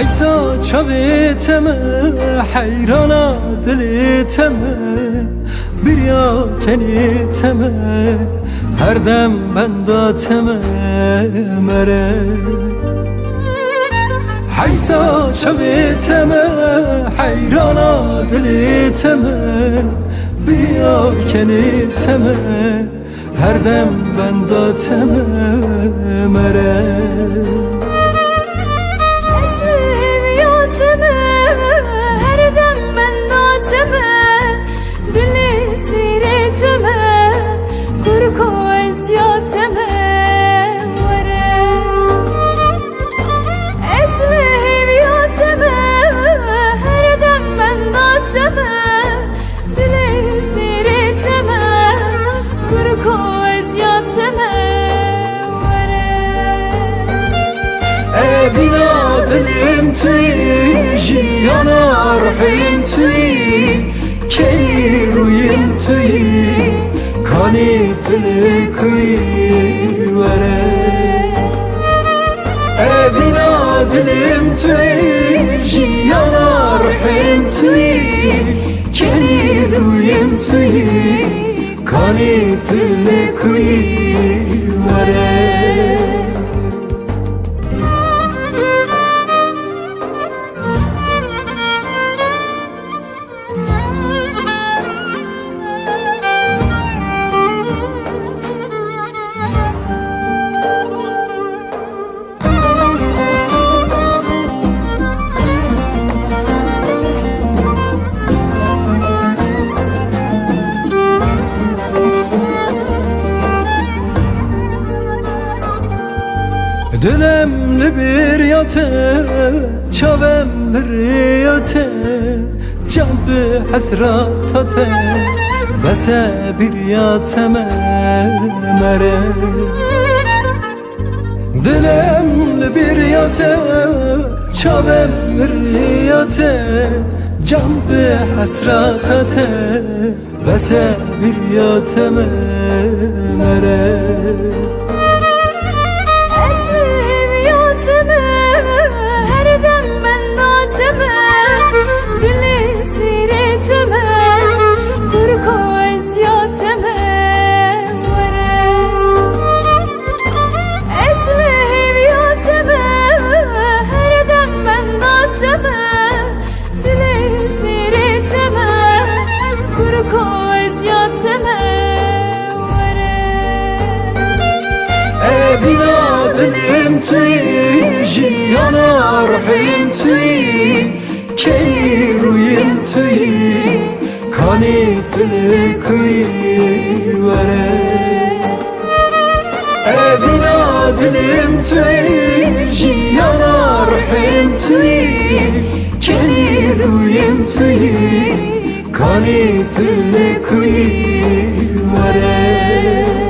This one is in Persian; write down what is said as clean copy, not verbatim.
حیسا چاویتم حیرانا دلیتم بریا کنیتم هر دم بنداتم مره حیسا چاویتم حیرانا دلیتم بریا کنیتم هر دم بنداتم مره بنا دلم توی جیانا روحیم توی کی رویم توی کانی دل کوی وره بنا دلم توی جیانا روحیم توی کی رویم توی کانی دل کوی وره دلم لبریاته چاوم لریاته جان به حسراتاته بس بریاتم مره دلم لبریاته چاوم لریاته جان به حسراتاته بس بریاتم مره بنا دلم توی جیانا روحیم توی کی رویم توی کانی دل کوی وره بنا دلم توی جیانا روحیم توی کی رویم توی کانی دل کوی وره